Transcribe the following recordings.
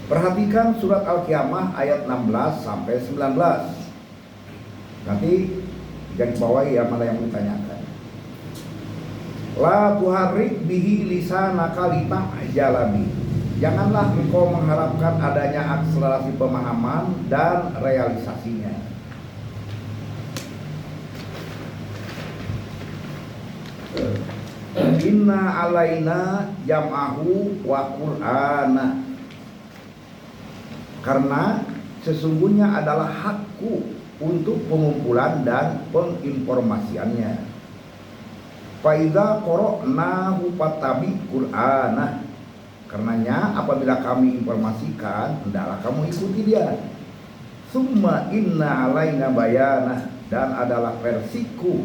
Perhatikan surat Al-Qiyamah ayat 16 sampai 19. Nanti garis bawahi ya mana yang ditanyakan. La tuharrik bihi lisanaka lita'jala bi. Janganlah engkau mengharapkan adanya akselerasi pemahaman dan realisasinya. Inna alaina jam'ahu wa qur'ana. Karena sesungguhnya adalah hakku untuk pengumpulan dan penginformasiannya. Faidza qara'nahu fattabi qur'ana. Karenanya apabila kami informasikan, hendaklah kamu ikuti dia. Summa inna alaina bayana, dan adalah versiku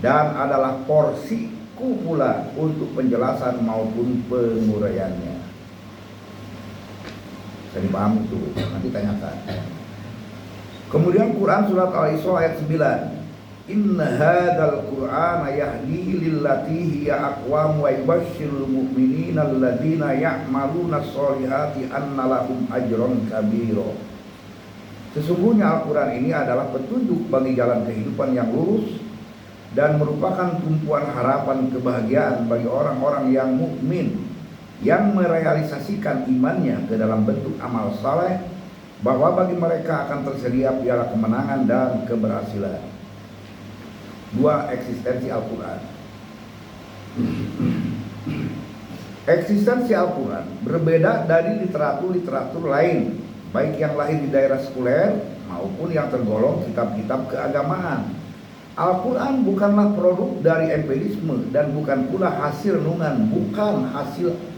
dan adalah porsiku pula untuk penjelasan maupun penguraiannya. Saya dipahami itu, nanti tanyakan. Kemudian Quran surat Al-Isra ayat 9. Inna hadzal Qur'ana yahdi lillati hiya aqwam wa yubashshirul mu'minina alladzina ya'maluna sholihati anna lahum ajran kabira. Sesungguhnya Al-Quran ini adalah petunjuk bagi jalan kehidupan yang lurus dan merupakan tumpuan harapan kebahagiaan bagi orang-orang yang mukmin yang merealisasikan imannya ke dalam bentuk amal saleh, bahwa bagi mereka akan tersedia piala kemenangan dan keberhasilan. Dua, eksistensi Al-Quran. Eksistensi Al-Quran berbeda dari literatur-literatur lain, baik yang lahir di daerah sekuler maupun yang tergolong kitab-kitab keagamaan. Al-Quran bukanlah produk dari empirisme dan bukan pula hasil renungan, bukan hasil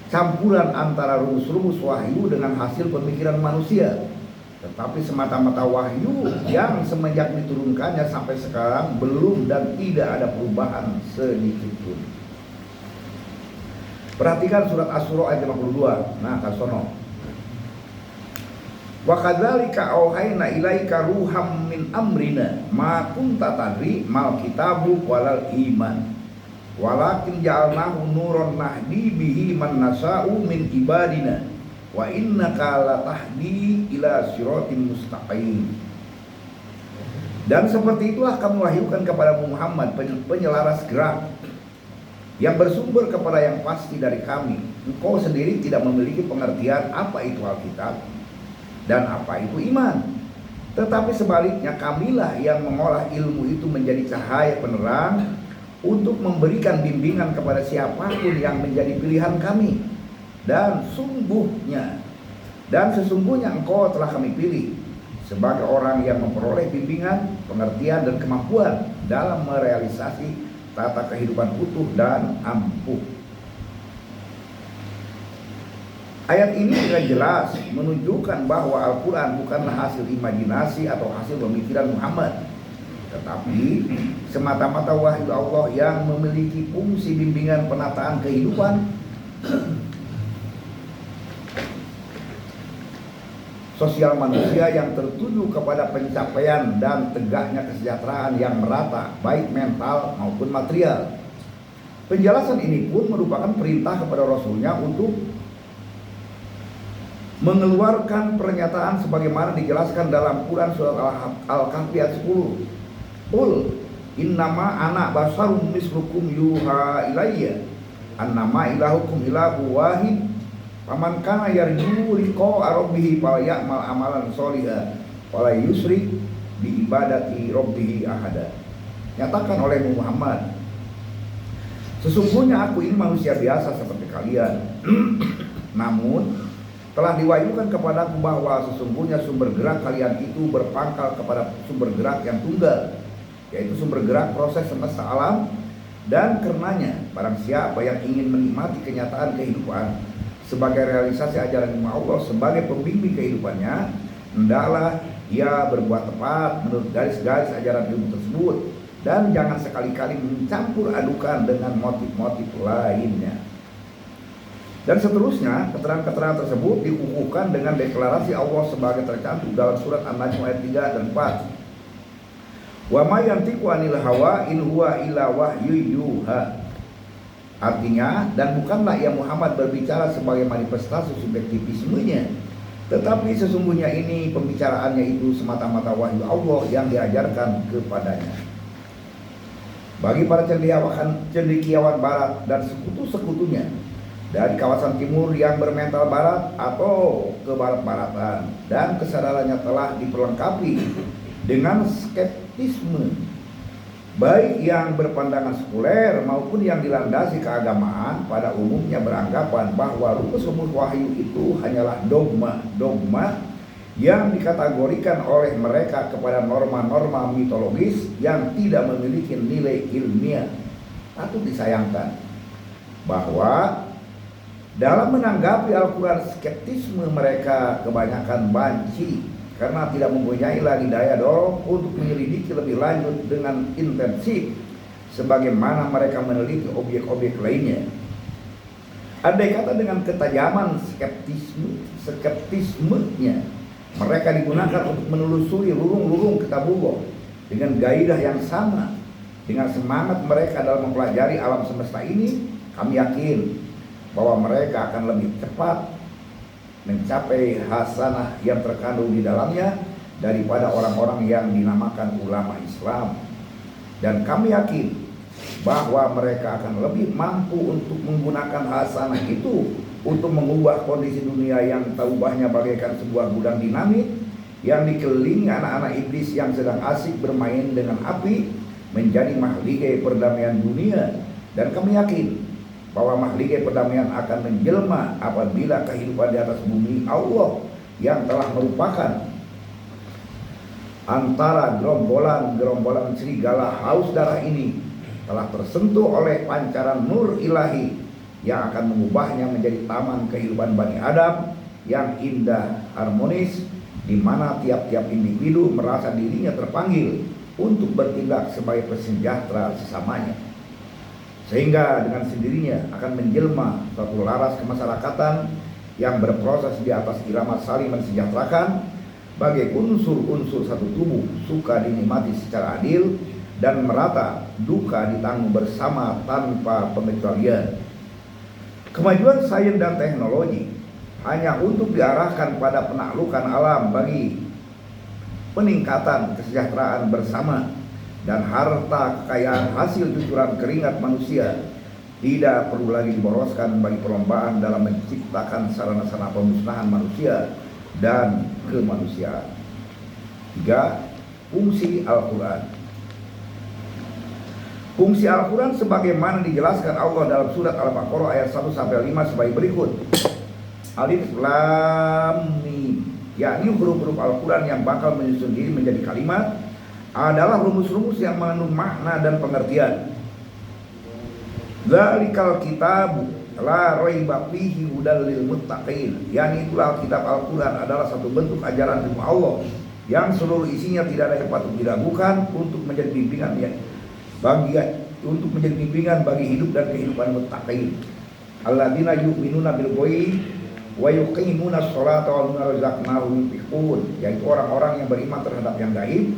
campuran antara rumus-rumus wahyu dengan hasil pemikiran manusia, tetapi semata-mata wahyu yang semenjak diturunkannya sampai sekarang belum dan tidak ada perubahan sedikit pun. Perhatikan surat Asy-Syura ayat 52. Nah, kasono. Wa kadzalika auhayna ilaika ruham min amrina ma kunta tadri mal kitabu walal iman. Walakin ja'alnahu nuron nahdi bihi man nasa'u min ibadina wa innaka latahdi ila siratim mustaqim. Dan seperti itulah kamu wahyukan kepada Muhammad penyelaras gerak yang bersumber kepada yang pasti dari kami. Engkau sendiri tidak memiliki pengertian apa itu Alkitab dan apa itu iman, tetapi sebaliknya kamilah yang mengolah ilmu itu menjadi cahaya penerang untuk memberikan bimbingan kepada siapapun yang menjadi pilihan kami. Dan sesungguhnya engkau telah kami pilih sebagai orang yang memperoleh bimbingan, pengertian dan kemampuan dalam merealisasi tata kehidupan utuh dan ampuh. Ayat ini dengan jelas menunjukkan bahwa Al-Quran bukanlah hasil imajinasi atau hasil pemikiran Muhammad, tetapi semata-mata wahyu Allah yang memiliki fungsi bimbingan penataan kehidupan sosial manusia yang tertuju kepada pencapaian dan tegaknya kesejahteraan yang merata, baik mental maupun material. Penjelasan ini pun merupakan perintah kepada Rasulnya untuk mengeluarkan pernyataan sebagaimana dijelaskan dalam Quran surat Al-Kahfi ayat 10. Qul innama ana basarum mislukum yuha ilayya annama ilahukum ilahu wahid faman kana yarju liqa'a rabbih falya'mal amalan sholihan wala yusyrik bi ibadati rabbih ahada. Nyatakan oleh Muhammad, sesungguhnya aku ini manusia biasa seperti kalian. Namun telah diwahyukan kepadaku bahwa sesungguhnya sumber gerak kalian itu berpangkal kepada sumber gerak yang tunggal, yaitu sumber gerak proses semesta alam. Dan karenanya barang siapa yang ingin menikmati kenyataan kehidupan sebagai realisasi ajaran Allah sebagai pembimbing kehidupannya, hendaklah ia berbuat tepat menurut garis-garis ajaran ilmu tersebut dan jangan sekali-kali mencampur adukan dengan motif-motif lainnya. Dan seterusnya, keterangan-keterangan tersebut dikukuhkan dengan deklarasi Allah sebagai tercantum dalam surat An-Najm ayat 3 dan 4. Wa ma yantiqu anil hawa in huwa illa wahyu yuha. Artinya, dan bukanlah ya Muhammad berbicara sebagai manifestasi subjektivismenya, tetapi sesungguhnya ini pembicaraannya itu semata-mata wahyu Allah yang diajarkan kepadanya. Bagi para cendekiawan barat dan sekutu-sekutunya dari kawasan timur yang bermental barat atau ke barat-baratan, dan kesadarannya telah diperlengkapi dengan skeptisme, baik yang berpandangan sekuler maupun yang dilandasi keagamaan, pada umumnya beranggapan bahwa rumus-rumus wahyu itu hanyalah dogma yang dikategorikan oleh mereka kepada norma-norma mitologis yang tidak memiliki nilai ilmiah. Patut disayangkan bahwa dalam menanggapi Al-Quran, skeptisme mereka kebanyakan banci karena tidak mempunyai lagi daya dorong untuk menyelidiki lebih lanjut dengan intensif sebagaimana mereka meneliti objek-objek lainnya. Andai kata dengan ketajaman skeptismenya mereka digunakan untuk menelusuri lurung-lurung kitabullah dengan gairah yang sama dengan semangat mereka dalam mempelajari alam semesta ini, kami yakin bahwa mereka akan lebih cepat mencapai hasanah yang terkandung di dalamnya daripada orang-orang yang dinamakan ulama Islam. Dan kami yakin bahwa mereka akan lebih mampu untuk menggunakan hasanah itu untuk mengubah kondisi dunia yang taubahnya bagaikan sebuah gudang dinamit yang dikelilingi anak-anak iblis yang sedang asik bermain dengan api menjadi mahligai perdamaian dunia. Dan kami yakin bahwa mahligai perdamaian akan menjelma apabila kehidupan di atas bumi Allah yang telah merupakan antara gerombolan serigala haus darah ini telah tersentuh oleh pancaran nur ilahi yang akan mengubahnya menjadi taman kehidupan Bani Adam yang indah harmonis, di mana tiap-tiap individu merasa dirinya terpanggil untuk bertindak sebagai pesejahtera sesamanya. Sehingga dengan sendirinya akan menjelma suatu laras kemasyarakatan yang berproses di atas irama saling mensejahterakan sebagai unsur-unsur satu tubuh, suka dinikmati secara adil dan merata, duka ditanggung bersama tanpa pengecualian. Kemajuan sains dan teknologi hanya untuk diarahkan pada penaklukan alam bagi peningkatan kesejahteraan bersama dan harta kekayaan hasil cucuran keringat manusia tidak perlu lagi diboroskan bagi perlombaan dalam menciptakan sarana-sarana pemusnahan manusia dan kemanusiaan. 3. Fungsi Al-Quran. Fungsi Al-Quran sebagaimana dijelaskan Allah dalam surat Al-Baqarah ayat 1-5 sebagai berikut. Alif Lam Mim, yakni huruf-huruf Al-Quran yang bakal menyusun diri menjadi kalimat, adalah rumus-rumus yang mengandung makna dan pengertian. Dzalikal kitabu la raiba fihi hudal lil muttaqin, yakni itulah kitab Al-Quran adalah satu bentuk ajaran ilmu Allah yang seluruh isinya tidak ada yang patut diragukan untuk menjadi bimbingan bagi hidup dan kehidupan muttaqin. Alladzina yu'minuna bil ghaib wa yuqimuna sholata wa mimma razaqnahum yunfiqun, yaitu orang-orang yang beriman terhadap yang gaib,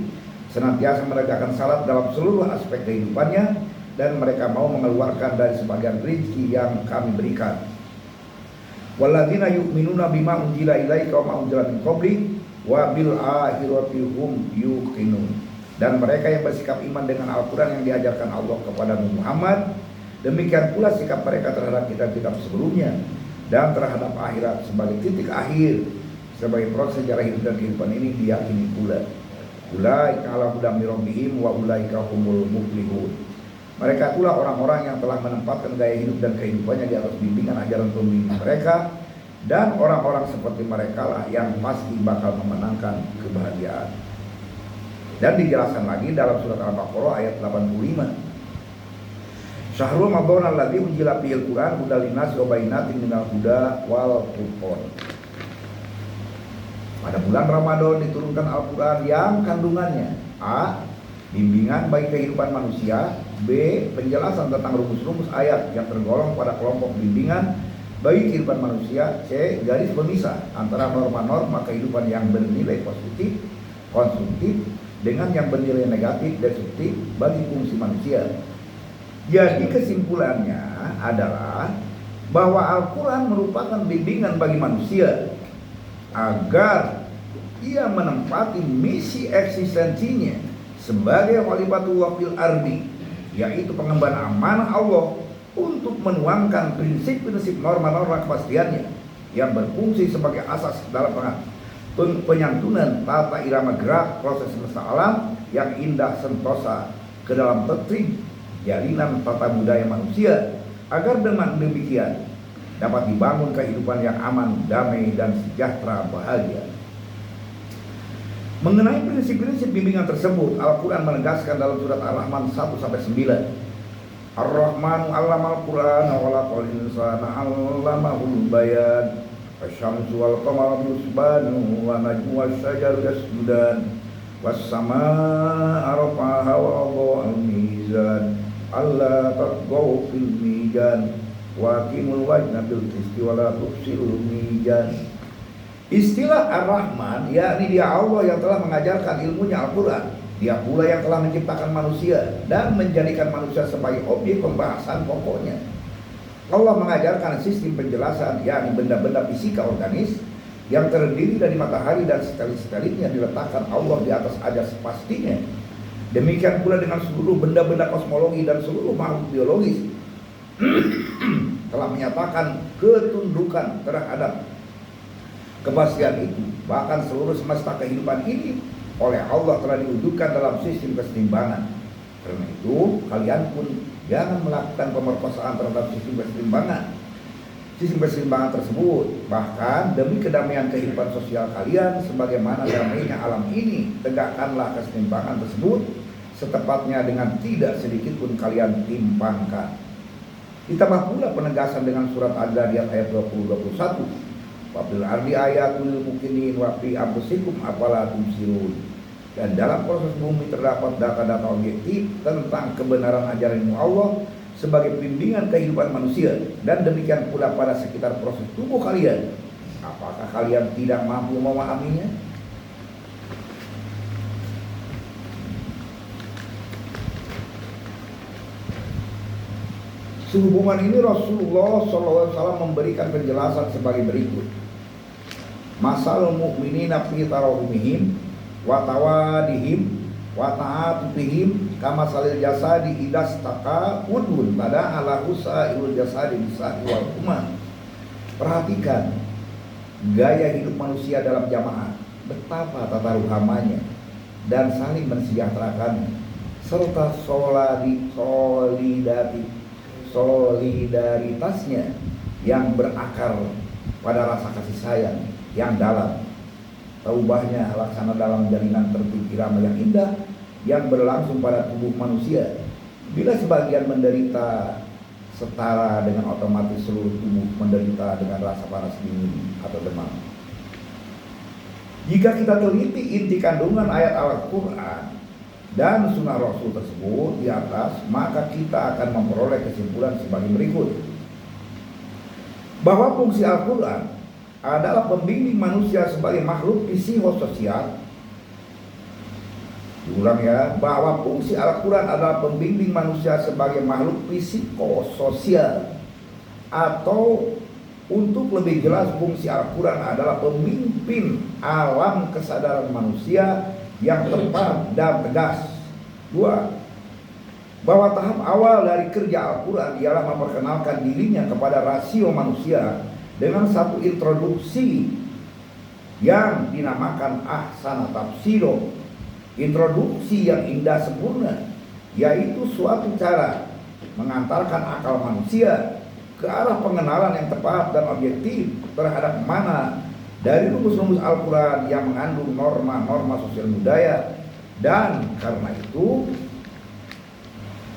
senantiasa menegakkan salat dalam seluruh aspek kehidupannya, dan mereka mau mengeluarkan dari sebagian rezeki yang kami berikan. Walladzina yu'minuna bima unzila ilaika wa ma unzila min qablik wa bil akhirati hum yuqinun, dan mereka yang bersikap iman dengan Al-Quran yang diajarkan Allah kepada Muhammad, demikian pula sikap mereka terhadap kitab-kitab sebelumnya dan terhadap akhirat sebagai titik akhir, sebagai proses sejarah hidup dan kehidupan ini diyakini pula. Ulaika ala hudam min rabbihim wa ulaika humul muflihun. Mereka pula orang-orang yang telah menempatkan gaya hidup dan kehidupannya di atas bimbingan ajaran pembimbing mereka, dan orang-orang seperti mereka lah yang pasti bakal memenangkan kebahagiaan. Dan dijelaskan lagi dalam surat Al-Baqarah ayat 85. Syahrul Ramadan alladzi unzila fihil Qur'an hudal linnas wa bayyinatin minal huda wal furqan. Pada bulan Ramadan diturunkan Al-Quran yang kandungannya A. Bimbingan bagi kehidupan manusia, B. Penjelasan tentang rumus-rumus ayat yang tergolong pada kelompok bimbingan bagi kehidupan manusia, C. Garis pemisah antara norma-norma kehidupan yang bernilai positif, konstruktif dengan yang bernilai negatif, destruktif bagi fungsi manusia. Jadi kesimpulannya adalah bahwa Al-Quran merupakan bimbingan bagi manusia agar ia menempati misi eksistensinya sebagai khalifatullah fil ardi, yaitu pengemban amanah Allah untuk menuangkan prinsip-prinsip norma-norma kepastiannya yang berfungsi sebagai asas dalam penyantunan tata irama gerak proses semesta alam yang indah sentosa ke dalam tertib jalinan tata budaya manusia, agar dengan demikian dapat dibangun kehidupan yang aman, damai, dan sejahtera bahagia. Mengenai prinsip-prinsip bimbingan tersebut, Al-Quran menegaskan dalam surat Ar-Rahman 1-9, Ar-Rahmanu 'allamal Qur'ana wa laqal insana 'allamahul bayan, asy-syamsu wal qamaru husbanun wa najmu wasyajaru yasjudan, was-samaa'a rafa'aha wa wada'al mizan, alla tatghaw fil mizan wa aqimul wazna bil qisti wa la tufsirul mizan. Istilah Ar-Rahman yakni dia Allah yang telah mengajarkan ilmunya Al-Quran. Dia pula yang telah menciptakan manusia dan menjadikan manusia sebagai objek pembahasan pokoknya. Allah mengajarkan sistem penjelasan yakni benda-benda fisika organis yang terdiri dari matahari dan satelit-satelitnya diletakkan Allah di atas ajas pastinya. Demikian pula dengan seluruh benda-benda kosmologi dan seluruh makhluk biologis telah menyatakan ketundukan terhadap kepastian itu. Bahkan seluruh semesta kehidupan ini oleh Allah telah diwujudkan dalam sistem kesetimbangan. Karena itu kalian pun jangan melakukan pemerkosaan terhadap sistem kesetimbangan tersebut. Bahkan demi kedamaian kehidupan sosial kalian, sebagaimana damainya alam ini, tegakkanlah kesetimbangan tersebut setepatnya dengan tidak sedikit pun kalian timpangkan. Ditambah pula penegasan dengan surat Ad-Dariyat ayat 20-21, wabil ardi ayatul mukminin wa fi anfusikum afala tubsirun. Dan dalam proses bumi terdapat data-data objektif tentang kebenaran ajaran Allah sebagai bimbingan kehidupan manusia, dan demikian pula pada sekitar proses tubuh kalian. Apakah kalian tidak mampu memahaminya? Sehubungan ini Rasulullah SAW memberikan penjelasan sebagai berikut. Masal mu'minina fi tarahumihim wa tawadihim wa ta'atufihim kama salil jasadi idas taka udun pada ala usairul jasadi bisahi wal umam. Perhatikan gaya hidup manusia dalam jamaah, betapa tata ruhamanya dan saling mensejahterakannya, serta solidaritasnya yang berakar pada rasa kasih sayang yang dalam. Taubahnya laksana dalam jalinan tertib irama yang indah yang berlangsung pada tubuh manusia. Bila sebagian menderita, setara dengan otomatis seluruh tubuh menderita dengan rasa panas dingin atau demam. Jika kita teliti inti kandungan ayat Al-Quran dan sunnah Rasul tersebut di atas, maka kita akan memperoleh kesimpulan sebagai berikut. Bahwa fungsi Al-Quran adalah pembimbing manusia sebagai makhluk psikososial. Diulang ya, bahwa fungsi Al-Quran adalah pembimbing manusia sebagai makhluk psikososial, atau untuk lebih jelas fungsi Al-Quran adalah pemimpin alam kesadaran manusia yang tepat dan tegas. 2. Bahwa tahap awal dari kerja Al-Quran ialah memperkenalkan dirinya kepada rasio manusia dengan satu introduksi yang dinamakan ahsana tafsiro, introduksi yang indah sempurna, yaitu suatu cara mengantarkan akal manusia ke arah pengenalan yang tepat dan objektif terhadap mana dari rumus-rumus Al-Quran yang mengandung norma-norma sosial budaya, dan karena itu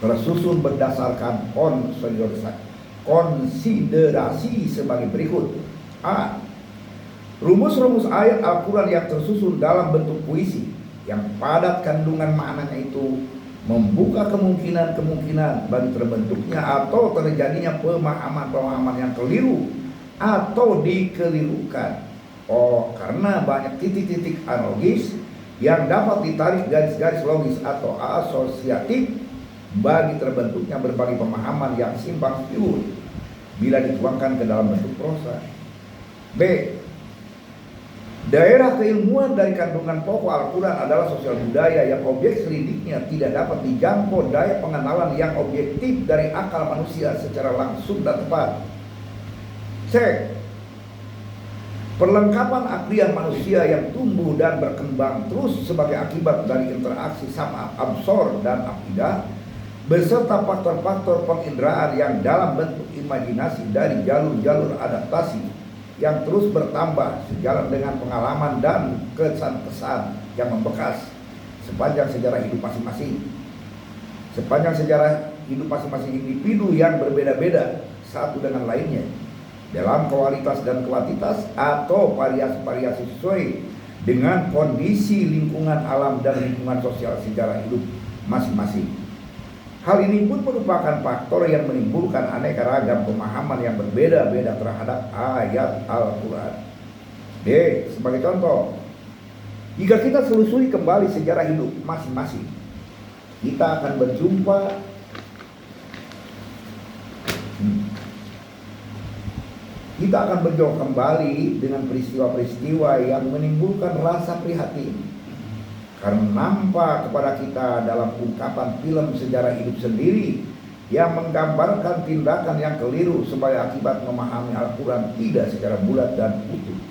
tersusun berdasarkan konsiderasi sebagai berikut. A. Rumus-rumus ayat Al-Quran yang tersusun dalam bentuk puisi yang padat kandungan maknanya itu membuka kemungkinan-kemungkinan bagi terbentuknya atau terjadinya pemahaman-pemahaman yang keliru atau dikelirukan karena banyak titik-titik analogis yang dapat ditarik garis-garis logis atau asosiatif bagi terbentuknya berbagai pemahaman yang simpang siur bila dituangkan ke dalam bentuk prosa. B. Daerah keilmuan dari kandungan pokok Al-Quran adalah sosial budaya yang objek selidiknya tidak dapat dijangkau daya pengenalan yang objektif dari akal manusia secara langsung dan tepat. C. Perlengkapan akliah manusia yang tumbuh dan berkembang terus sebagai akibat dari interaksi sama absor dan akidah beserta faktor-faktor penginderaan yang dalam bentuk imajinasi dari jalur-jalur adaptasi yang terus bertambah sejalan dengan pengalaman dan kesan-kesan yang membekas sepanjang sejarah hidup masing-masing. Sepanjang sejarah hidup masing-masing individu yang berbeda-beda satu dengan lainnya dalam kualitas dan kuantitas atau variasi-variasi sesuai dengan kondisi lingkungan alam dan lingkungan sosial sejarah hidup masing-masing. Hal ini pun merupakan faktor yang menimbulkan aneka ragam pemahaman yang berbeda-beda terhadap ayat Al-Quran. D. Sebagai contoh, jika kita selusuri kembali sejarah hidup masing-masing, kita akan berjumpa kembali dengan peristiwa-peristiwa yang menimbulkan rasa prihatin karena nampak kepada kita dalam ungkapan film sejarah hidup sendiri yang menggambarkan tindakan yang keliru sebagai akibat memahami Al-Quran tidak secara bulat dan utuh.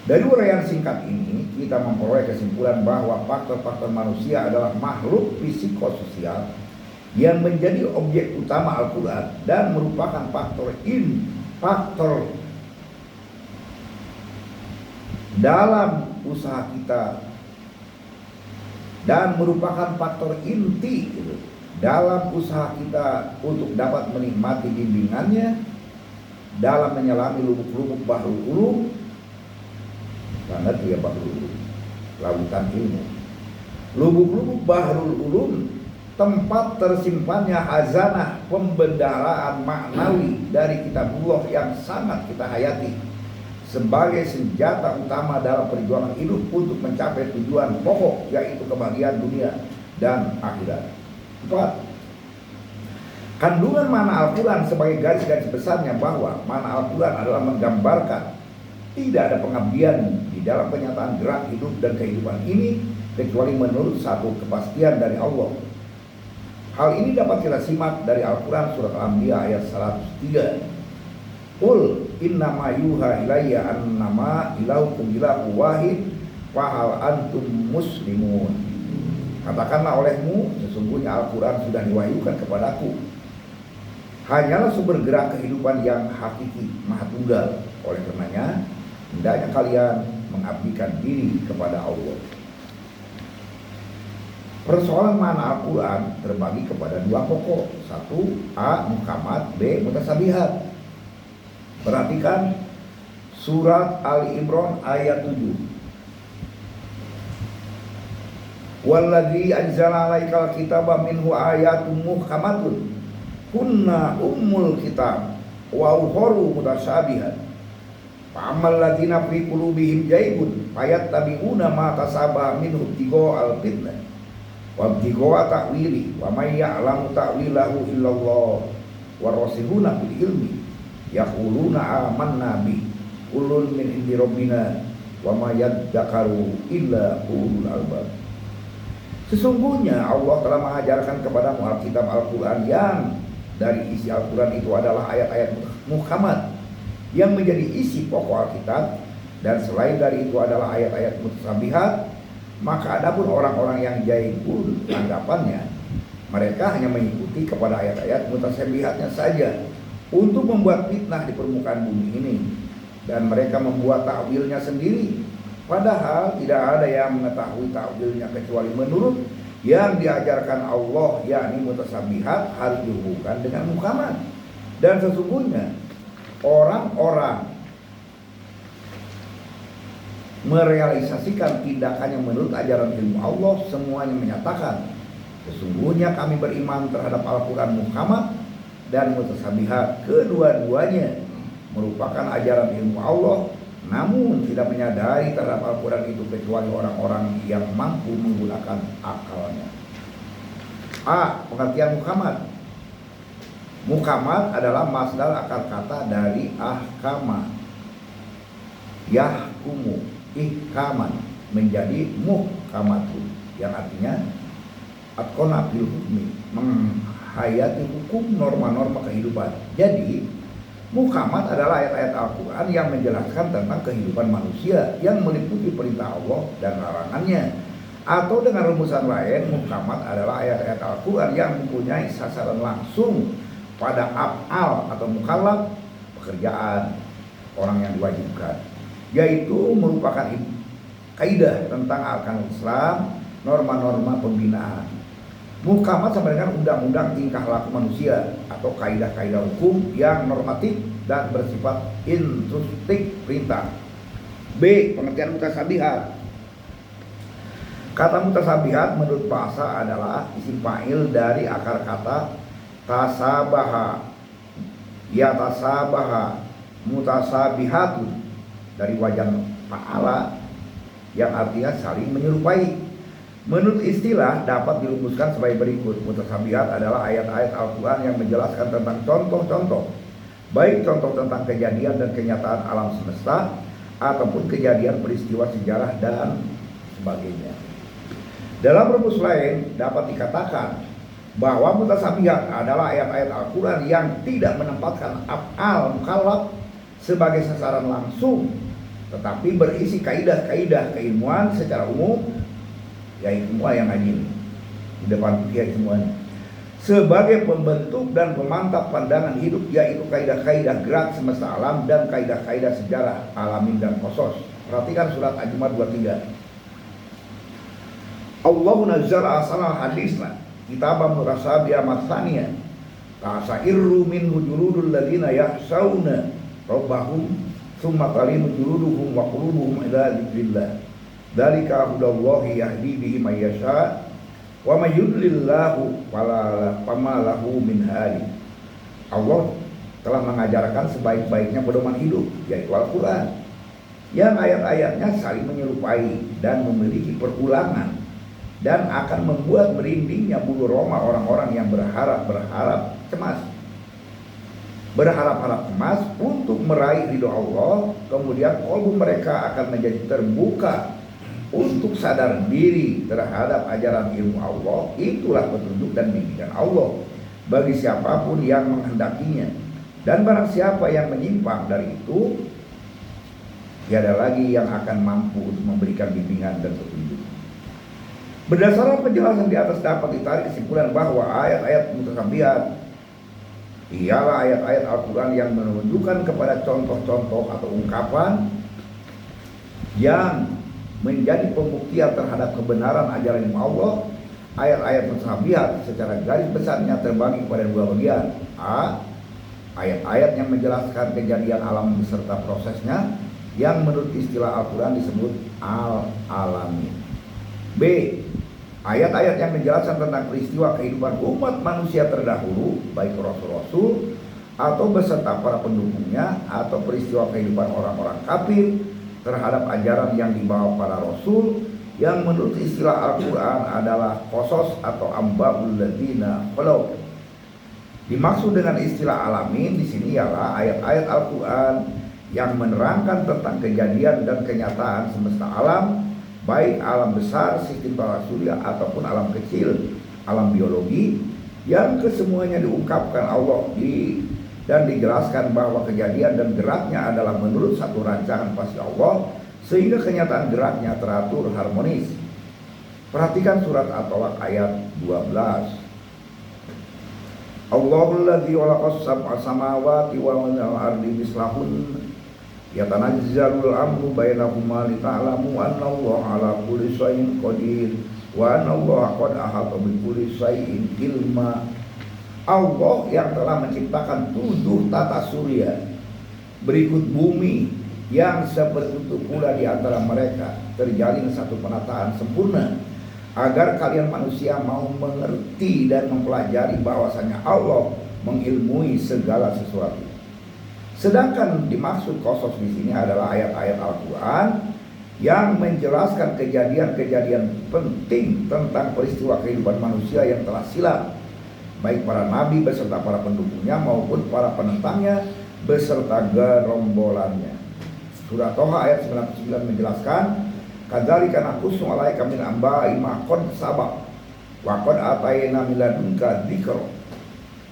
Dari uraian singkat ini kita memperoleh kesimpulan bahwa faktor-faktor manusia adalah makhluk psikososial yang menjadi objek utama Al-Quran dan merupakan faktor dalam usaha kita dan merupakan faktor inti dalam usaha kita untuk dapat menikmati bimbingannya dalam menyelami lubuk-lubuk Bahrul Ulum. Banget ya Bahrul Ulum, lautan ilmu. Lubuk-lubuk Bahrul Ulum, tempat tersimpannya hazanah pembendaharaan maknawi dari kitabullah yang sangat kita hayati sebagai senjata utama dalam perjuangan hidup untuk mencapai tujuan pokok, yaitu kebahagiaan dunia dan akhirat. 4. Kandungan makna Al-Quran sebagai garis-garis besarnya bahwa makna Al-Quran adalah menggambarkan tidak ada pengabdian di dalam kenyataan gerak hidup dan kehidupan ini kecuali menurut satu kepastian dari Allah. Hal ini dapat kita simak dari Al-Quran surat Al-Anbiya ayat 103. Qul innama yuha ilayya annama ilahukum ilahu wahid fahal antum muslimun. Katakanlah olehmu, sesungguhnya Al-Quran sudah diwahyukan kepadaku, hanyalah sumber gerak kehidupan yang hakiki, maha tunggal. Oleh karenanya hendaknya kalian mengabdikan diri kepada Allah. Persoalan makna Al-Quran terbagi kepada dua pokok. 1. A. Muhkamat. B. Mutasabihat. Perhatikan surat Ali Imran ayat 7. Walladzi anzala 'alaikal kitaba minhu ayatun muhkamatun kunna ummul kitab wa ukharu mutasyabihat. Fa'ammal ladzina fi qulubihim jaybun fayattabi'una ma tasabaha minhu ibtiga'al fitnah wa ibtigha'a ta'wili wa may ya'lamu ta'wilahu illallah warasihuna fil ilmi yaquluna amanna bi ulun min indi rabbina wa ma yadzakaru illa ulul albab. Sesungguhnya Allah telah mengajarkan kepadamu Alkitab Al-Quran yang dari isi Al-Quran itu adalah ayat-ayat muhkamat yang menjadi isi pokok Alkitab, dan selain dari itu adalah ayat-ayat mutasabihat. Maka adapun orang-orang yang jahil anggapannya mereka hanya mengikuti kepada ayat-ayat mutasabihatnya saja untuk membuat fitnah di permukaan bumi ini, dan mereka membuat takwilnya sendiri, padahal tidak ada yang mengetahui takwilnya kecuali menurut yang diajarkan Allah, yakni mutasabihat harus dihubungkan dengan muhkamat. Dan sesungguhnya orang-orang merealisasikan tindakannya menurut ajaran ilmu Allah semuanya menyatakan, sesungguhnya kami beriman terhadap Al-Quran muhkamat dan mutasabihat. Kedua-duanya merupakan ajaran ilmu Allah, namun tidak menyadari terhadap Al-Quran itu kecuali orang-orang yang mampu menggunakan akalnya. Pengertian mukamat. Mukamat adalah masdar akar kata dari ahkama, yahkumu, ihkaman, menjadi mukamatun, yang artinya atqona fil hukmi, menghayati hukum norma-norma kehidupan. Jadi mukamat adalah ayat-ayat Al-Quran yang menjelaskan tentang kehidupan manusia yang meliputi perintah Allah dan larangannya. Atau dengan rumusan lain, mukamat adalah ayat-ayat Al-Quran yang mempunyai sasaran langsung pada af'al atau mukallaf, pekerjaan orang yang diwajibkan, yaitu merupakan kaidah tentang arkan Islam, norma-norma pembinaan. Mukamat sama dengan undang-undang tingkah laku manusia atau kaidah-kaidah hukum yang normatif dan bersifat instruktif perintah. B. Pengertian mutasabihat. Kata mutasabihat menurut bahasa adalah isim fa'il dari akar kata tasabaha, yatasabaha, mutasabihatun, dari wajan fa'ala yang artinya saling menyerupai. Menurut istilah dapat dirumuskan sebagai berikut. Mutasabihat adalah ayat-ayat Al-Quran yang menjelaskan tentang contoh-contoh, baik contoh tentang kejadian dan kenyataan alam semesta ataupun kejadian peristiwa sejarah dan sebagainya. Dalam rumus lain dapat dikatakan bahwa mutasabihat adalah ayat-ayat Al-Quran yang tidak menempatkan af'al mukallaf sebagai sasaran langsung, tetapi berisi kaidah-kaidah keilmuan secara umum, yaitu semua yang ngaji di depan fikih semuanya, sebagai pembentuk dan pemantap pandangan hidup, yaitu kaidah-kaidah gerak semesta alam dan kaidah-kaidah sejarah alamin dan khusus. Perhatikan surat Al-Jumat 23. Allahu nazzala asal hadisna kitabam murasabiya matsaniyah ta'sairu minhu juludul ladina yahsauna rabbahum tsumma talinu juluduhum wa qulubuhum ila dzikrillah dzalika hudallahi yahdi bihi may yasha wa may yudlillahu fama lahu min hadi. Allah telah mengajarkan sebaik-baiknya pedoman hidup, yaitu Al-Quran, yang ayat-ayatnya saling menyerupai dan memiliki perulangan dan akan membuat merindingnya bulu roma orang-orang yang berharap cemas untuk meraih ridho Allah. Kemudian kalbu mereka akan menjadi terbuka untuk sadar diri terhadap ajaran ilmu Allah. Itulah petunjuk dan bimbingan Allah bagi siapapun yang menghendakinya, dan barang siapa yang menyimpang dari itu, tiada lagi yang akan mampu untuk memberikan bimbingan dan petunjuk. Berdasarkan penjelasan di atas dapat ditarik kesimpulan bahwa ayat-ayat mutasabihat ialah ayat-ayat Al-Quran yang menunjukkan kepada contoh-contoh atau ungkapan yang menjadi pembuktian terhadap kebenaran ajaran ilmu Allah. Ayat-ayat mutasabihat secara garis besarnya terbagi kepada dua bagian. A. Ayat-ayat yang menjelaskan kejadian alam beserta prosesnya, yang menurut istilah Al-Quran disebut al-alami. B. Ayat-ayat yang menjelaskan tentang peristiwa kehidupan umat manusia terdahulu, baik rasul-rasul atau beserta para pendukungnya, atau peristiwa kehidupan orang-orang kafir terhadap ajaran yang dibawa para rasul, yang menurut istilah Al-Quran adalah qasas atau amba'ul ladina khalau. Dimaksud dengan istilah alamin di sini ialah ayat-ayat Al-Quran yang menerangkan tentang kejadian dan kenyataan semesta alam, baik alam besar sistem tata surya ataupun alam kecil, alam biologi, yang kesemuanya diungkapkan Allah dan dijelaskan bahwa kejadian dan geraknya adalah menurut satu rancangan pasti Allah, sehingga kenyataan geraknya teratur harmonis. Perhatikan surat At-Talaq ayat 12. Allahul ladzi khalaqas sab'a samawati wa minal ardi mislahun yatanazzalul amru bainahuma lita'lamu annallaha ala kulli syai'in qadir wa annallaha qad ahata bi kulli syai'in ilma. Allah yang telah menciptakan 7 tata surya, berikut bumi yang seperti itu pula di antara mereka terjalin satu penataan sempurna, agar kalian manusia mau mengerti dan mempelajari bahwasanya Allah mengilmui segala sesuatu. Sedangkan dimaksud qasas di sini adalah ayat-ayat Al-Quran yang menjelaskan kejadian-kejadian penting tentang peristiwa kehidupan manusia yang telah silam, baik para nabi beserta para pendukungnya maupun para penentangnya beserta gerombolannya. Surah Toha ayat 99 menjelaskan, kadzalika naqussu 'alaika min amba'i ma qad sabaq wa qad atayna min ladunka dzikra.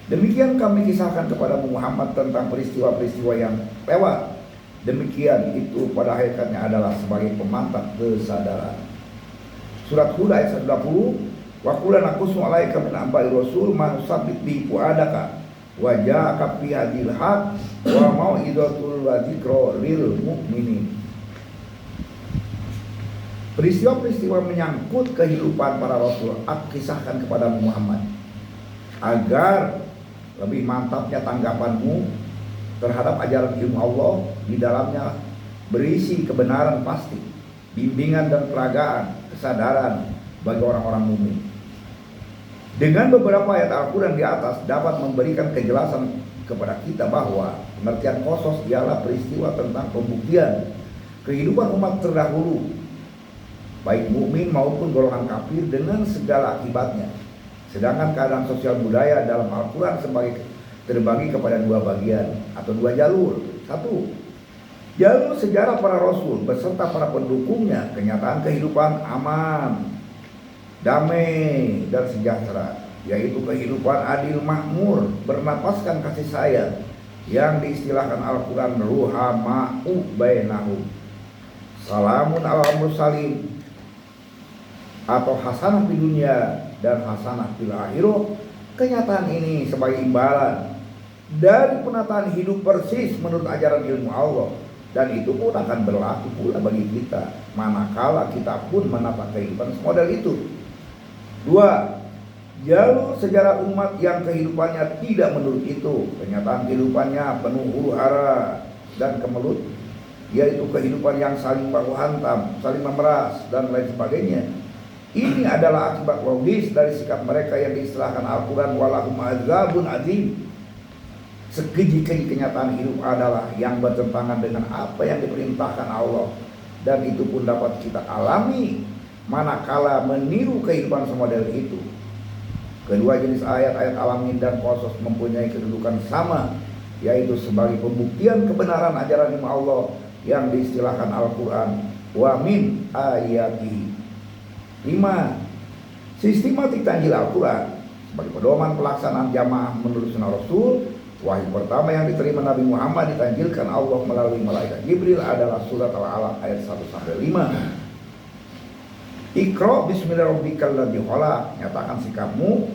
Demikian kami kisahkan kepada Muhammad tentang peristiwa-peristiwa yang lewat. Demikian itu pada hakikatnya adalah sebagai pemantap kesadaran. Surat Hud ayat 120, wa qul naqussu 'alaika min amba'i rasul ma nusabbit bi fuadaka wa ja'aka fi hadil haq wa mau'izatul wa dzikra lil mu'minin. Peristiwa-peristiwa menyangkut kehidupan para rasul aku kisahkan kepada Muhammad agar lebih mantapnya tanggapanmu terhadap ajaran ilmu Allah. Di dalamnya berisi kebenaran pasti, bimbingan dan peragaan, kesadaran bagi orang-orang mukmin. Dengan beberapa ayat Al-Quran di atas dapat memberikan kejelasan kepada kita bahwa pengertian Qasas ialah peristiwa tentang pembuktian kehidupan umat terdahulu, baik mukmin maupun golongan kafir dengan segala akibatnya. Sedangkan keadaan sosial budaya dalam Al-Quran terbagi kepada dua bagian atau dua jalur. Satu, jalur sejarah para rasul beserta para pendukungnya, kenyataan kehidupan aman, damai dan sejahtera, yaitu kehidupan adil makmur, bernapaskan kasih sayang yang diistilahkan Al-Quran ruhama'u bainahum, salamun ala mursalin, atau hasanah di dunia dan hasanah fil akhirah. Kenyataan ini sebagai imbalan dari penataan hidup persis menurut ajaran ilmu Allah, dan itu pun akan berlaku pula bagi kita manakala kita pun menata kehidupan semodel itu. Dua, jalur sejarah umat yang kehidupannya tidak menurut itu, kenyataan kehidupannya penuh huru-hara dan kemelut, yaitu kehidupan yang saling baku hantam, saling memeras dan lain sebagainya. Ini adalah akibat logis dari sikap mereka yang diistilahkan Al-Quran walahum azabun azim. Sekeji-keji kenyataan hidup adalah yang bertentangan dengan apa yang diperintahkan Allah, dan itu pun dapat kita alami manakala meniru kehidupan semodel itu. Kedua jenis ayat-ayat alamin dan Qasas mempunyai kedudukan sama, yaitu sebagai pembuktian kebenaran ajaran ilmu Allah yang diistilahkan Al-Quran wa min ayatihi. 5. Sistematik Tanjil Al-Quran sebagai pedoman pelaksanaan jamaah menurut sunnah Rasul. Wahyu pertama yang diterima Nabi Muhammad ditanjilkan Allah melalui malaikat Jibril adalah surat Al-Alaq ayat 1-5. Iqra bismillahirrahmanirrahim, nyatakan sikapmu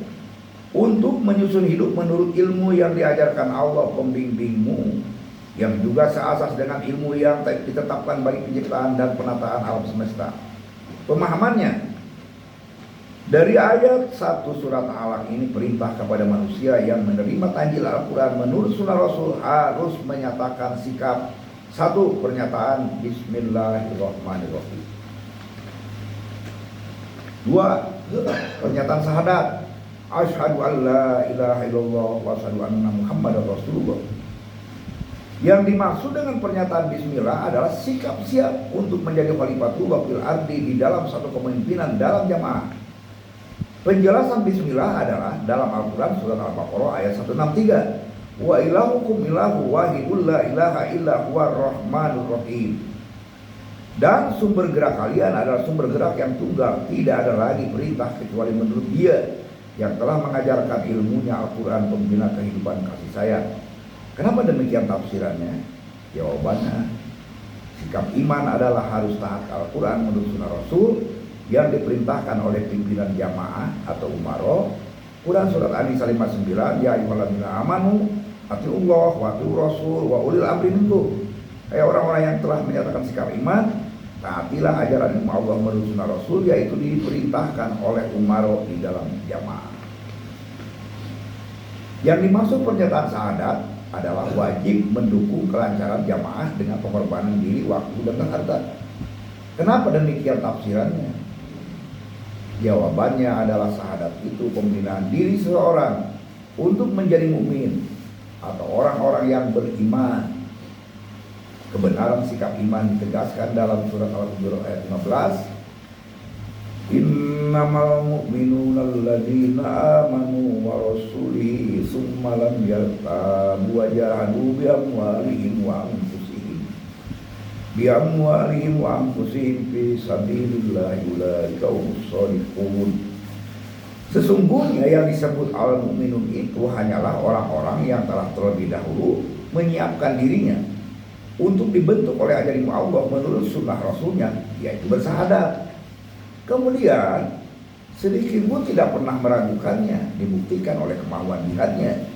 untuk menyusun hidup menurut ilmu yang diajarkan Allah pembimbingmu, yang juga seasas dengan ilmu yang ditetapkan bagi penciptaan dan penataan alam semesta. Pemahamannya dari ayat 1 surat Al-Alaq ini, perintah kepada manusia yang menerima Tanjil Al-Quran menurut sunnah Rasul harus menyatakan sikap. 1. Pernyataan Bismillahirrahmanirrahim. 2. Pernyataan syahadat asyhadu an la ilaha illallah wa asyhadu anna muhammadar rasulullah. Yang dimaksud dengan pernyataan Bismillah adalah sikap siap untuk menjadi khalifatullah fil ardi di dalam satu kepemimpinan dalam jamaah. Penjelasan Bismillah adalah dalam Al-Quran surat Al-Baqarah ayat 163, wa ilahukum ilahu wahidul la ilaha illa huwa rahmanur rahim. Dan sumber gerak kalian adalah sumber gerak yang tunggal, tidak ada lagi perintah kecuali menurut Dia yang telah mengajarkan ilmunya Al-Quran pembina kehidupan kasih sayang. Kenapa demikian tafsirannya? Jawabannya, sikap iman adalah harus taat Al-Quran menurut sunnah Rasul yang diperintahkan oleh pimpinan jamaah atau umaro. Quran surat An-Nisa 59, ya ayyuhalladzina amanu atiullah wa atiur rasul wa ulil amri minkum. Hai orang-orang yang telah menyatakan sikap iman, taatilah ajaran ilmu Allah menurut sunnah Rasul, yaitu diperintahkan oleh umaro di dalam jamaah. Yang dimaksud pernyataan syahadat adalah wajib mendukung kelancaran jamaah dengan pengorbanan diri, waktu, dan harta. Kenapa demikian tafsirannya? Jawabannya adalah syahadat itu pembinaan diri seseorang untuk menjadi mukmin atau orang-orang yang beriman. Kebenaran sikap iman ditegaskan dalam surat Al-Hujurat ayat 15. Innamal mu'minuna alladzina amanu wa rasulihi summa lam yartabu wa jahadu bi amwalihim wa anfusihim fi sabilillahi ulaika humus shadiqun. Sesungguhnya yang disebut al-mu'minun itu hanyalah orang-orang yang telah terlebih dahulu menyiapkan dirinya untuk dibentuk oleh ajaran Allah menurut sunnah Rasulnya, yaitu bersahadat. Kemudian sedikit pun tidak pernah meragukannya, dibuktikan oleh kemauan jihadnya,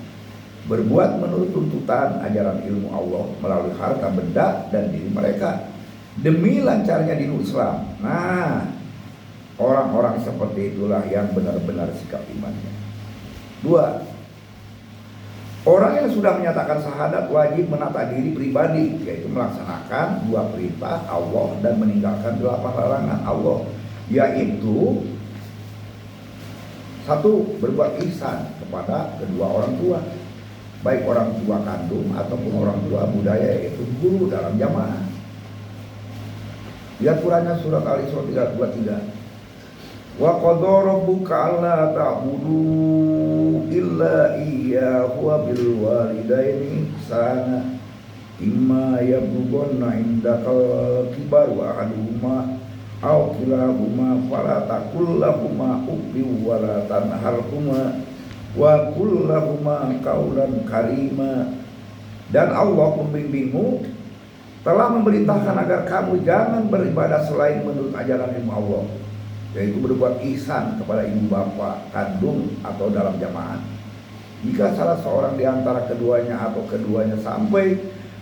berbuat menurut tuntutan ajaran ilmu Allah melalui harta benda dan diri mereka demi lancarnya dinul Islam. Nah, orang-orang seperti itulah yang benar-benar sikap imannya. 2. Orang yang sudah menyatakan syahadat wajib menata diri pribadi, yaitu melaksanakan 2 perintah Allah dan meninggalkan 8 larangan Allah, yaitu 1. Berbuat ihsan kepada kedua orang tua, baik orang tua kandung ataupun orang tua budaya, yaitu guru dalam jamaah. Lihat Qurannya surat Al-Isra 323. Wa qadara rabbuka alla ta'budu illa iyyahu wa bil walidaini ihsana imma yablughanna indakal kibaru ahaduhuma aw kilahuma fala taqul lahumā uffin wa la tanharhumā wa qul lahumā qawlan karīmā. Dan Allah pembimbingmu telah memerintahkan agar kamu jangan beribadah selain menurut ajaran ilmu Allah, yaitu berbuat ihsan kepada ibu bapak kandung atau dalam jamaah. Jika salah seorang di antara keduanya atau keduanya sampai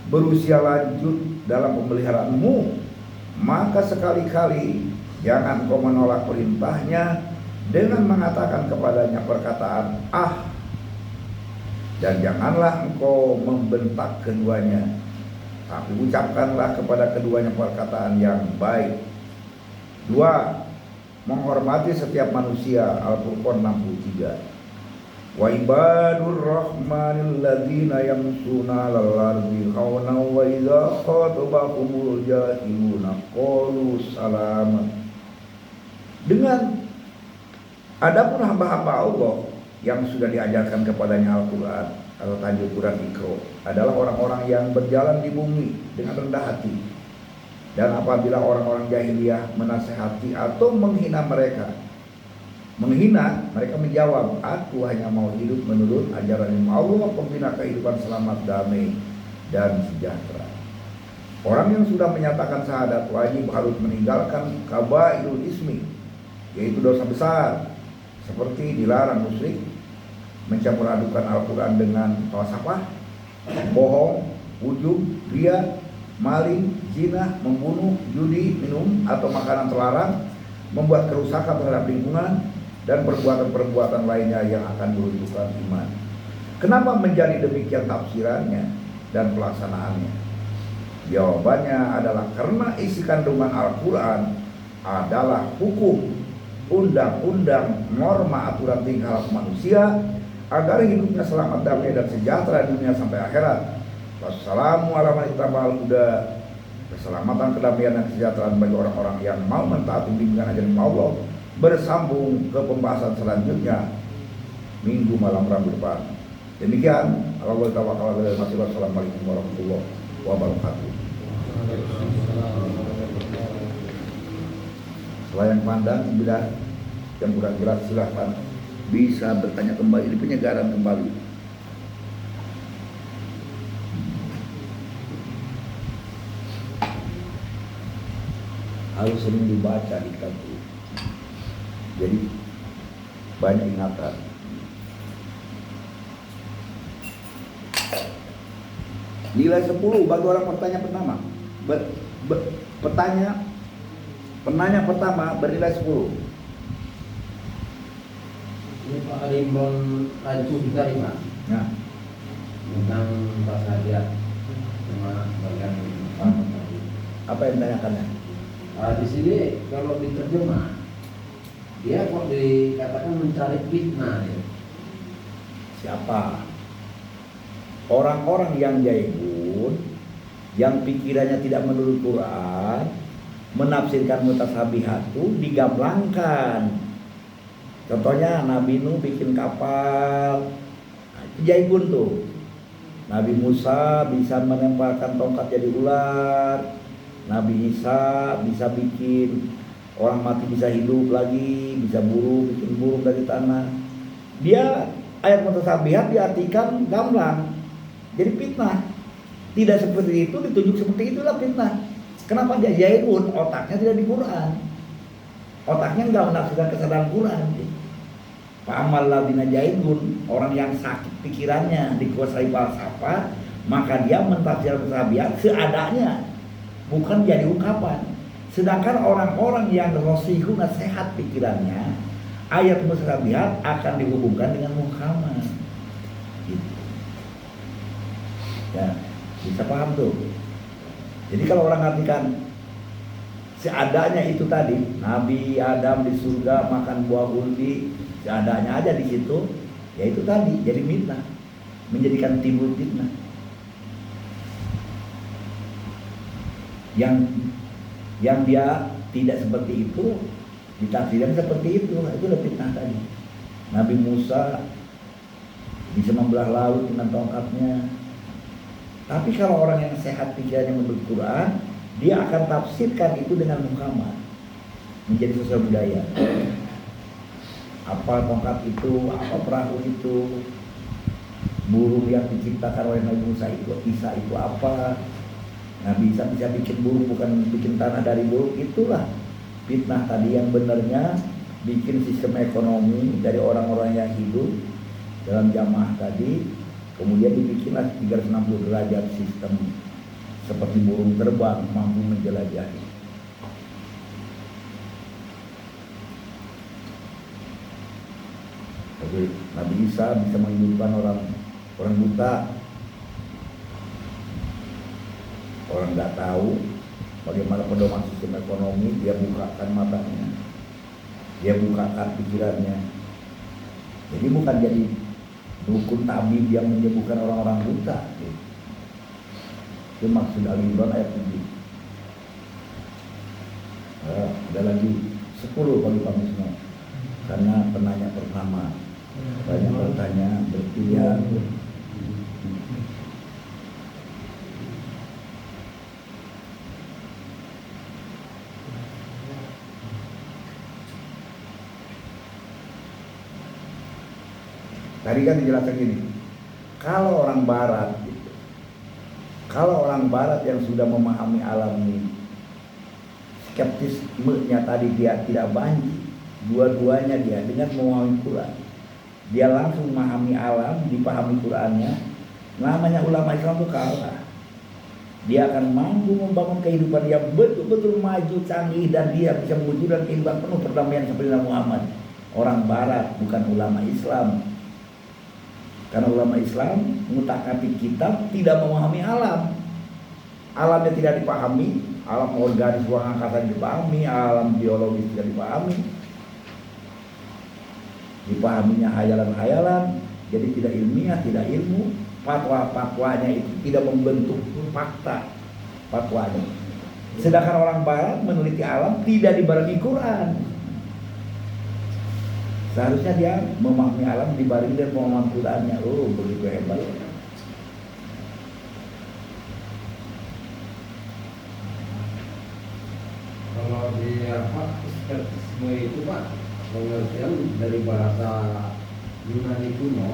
berusia lanjut dalam pemeliharaanmu, maka sekali-kali jangan kau menolak perintahnya dengan mengatakan kepadanya perkataan ah, dan janganlah engkau membentak keduanya, tapi ucapkanlah kepada keduanya perkataan yang baik. 2. Menghormati setiap manusia. Al-Furqan 63. Wa ibadur rahmanil ladzina yamshuna 'alal ardi hawnan wa idza khatabahumul jahiluna qalu salama. Dengan adapun hamba-hamba Allah yang sudah diajarkan kepadanya Al-Quran atau tajuk Quran Iqra adalah orang-orang yang berjalan di bumi dengan rendah hati. Dan apabila orang-orang jahiliyah menasehati atau menghina mereka, menjawab, aku hanya mau hidup menurut ajaran ilmu Allah, pembina kehidupan selamat, damai, dan sejahtera. Orang yang sudah menyatakan syahadat wajib harus meninggalkan kabairul ismi, yaitu dosa besar, seperti dilarang musyrik, mencampur adukan Al-Quran dengan falsafah, bohong, ujub, riya, maling, zina, membunuh, judi, minum atau makanan terlarang, membuat kerusakan terhadap lingkungan, dan perbuatan-perbuatan lainnya yang akan meruntuhkan iman. Kenapa menjadi demikian tafsirannya dan pelaksanaannya? Jawabannya adalah karena isi kandungan Al-Quran adalah hukum, undang-undang, norma, aturan tingkah laku manusia agar hidupnya selamat, damai, dan sejahtera dunia sampai akhirat. Wassalamualaikum warahmatullahi wabarakatuh. Keselamatan, kedamaian, dan kesejahteraan bagi orang-orang yang mau mentaati bimbingan ajaran Allah. Bersambung ke pembahasan selanjutnya minggu malam Rabu depan. Demikian. Wassalamualaikum warahmatullahi wabarakatuh. Selain pandang, bila yang kurang jelas silahkan bisa bertanya kembali di penyegaran kembali. Harus sering dibaca di kitab itu. Jadi banyak ingatan. Nilai 10 bagi orang pertanyaan pertama. Penanya pertama bernilai 10. Ini Pak Rimbon Rancu diterima. Nah, Tentang Pak Hadiah sama bagian apa yang ditanyakannya? di sini kalau diterjemah dia kok dikatakan mencari fitnah ya. Siapa? Orang-orang yang jaibun yang pikirannya tidak menurut Quran, menafsirkan mutasyabihat itu digamblangkan. Contohnya Nabi Nuh bikin kapal, nah, itu jaibun tuh. Nabi Musa bisa menempelkan tongkat jadi ular. Nabi Isa bisa bikin orang mati bisa hidup lagi, bisa bikin burung dari tanah. Dia ayat mutasyabihat diartikan gamblang, jadi fitnah. Tidak seperti itu ditunjuk seperti itulah fitnah. Kenapa dia jaibun? Otaknya tidak di Quran. Otaknya nggak menafsirkan kesadaran Quran. Fa'amal ladina jaibun, orang yang sakit pikirannya dikuasai falsafah, maka dia mentafsirkan mutasyabihat seadanya, bukan jadi ungkapan. Sedangkan orang-orang yang rosihun sehat pikirannya, ayat mutasyabihat akan dihubungkan dengan muhkamat. Gitu. Ya, bisa paham tuh. Jadi kalau orang artikan seadanya itu tadi, Nabi Adam di surga makan buah uldi, seadanya aja di situ, ya itu tadi jadi fitnah, menjadikan timbul fitnah. Yang dia tidak seperti itu ditafsirkan seperti itu udah fitnah tadi. Nabi Musa bisa membelah laut dengan tongkatnya. Tapi kalau orang yang sehat pikirannya menurut Quran, dia akan tafsirkan itu dengan muhkamat, menjadi sosial budaya. Apa tongkat itu, apa perahu itu, burung yang diciptakan oleh Nabi Musa itu, Isa itu apa? Nabi Isa bisa bikin burung, bukan bikin tanah dari burung. Itulah fitnah tadi yang benarnya bikin sistem ekonomi dari orang-orang yang hidup dalam jamaah tadi. Kemudian dibikinlah 360 derajat sistem seperti burung terbang mampu menjelajahi. Jadi Nabi Isa bisa menghidupkan orang buta, orang nggak tahu bagaimana pedoman sistem ekonomi, dia bukakan matanya, dia bukakan pikirannya. Jadi bukan jadi dukun tabib yang menyembuhkan orang-orang buta. Itu maksud Al-Imran ayat 7. Ada lagi 10 bagi kami semua. Karena penanya pertama banyak bertanya berpilihan. Tadi kan dijelaskan gini, kalau orang barat gitu, kalau orang barat yang sudah memahami alam ini, skeptismenya tadi dia tidak banci, dua-duanya dia dengan memahami Quran, dia langsung memahami alam, dipahami Qurannya, namanya ulama Islam itu kalah. Dia akan mampu membangun kehidupan yang betul-betul maju, canggih, dan dia bisa mewujudkan kehidupan penuh perdamaian seperti Nabi Muhammad. Orang barat, bukan ulama Islam. Karena ulama Islam mengutak-atik kitab, tidak memahami alam. Alamnya tidak dipahami, alam organis ruang angkasa dipahami, alam biologis tidak dipahami. Dipahaminya hayalan-hayalan, jadi tidak ilmiah, tidak ilmu. Fatwa-fatwanya itu tidak membentuk fakta fatwanya. Sedangkan orang barat meneliti alam tidak dibarengi Quran. Seharusnya dia memahami alam dibarengi dengan pemahaman Qurannya. Oh, begitu hebat. Kalau di skeptisme itu Pak, pengertian dari bahasa Yunani kuno,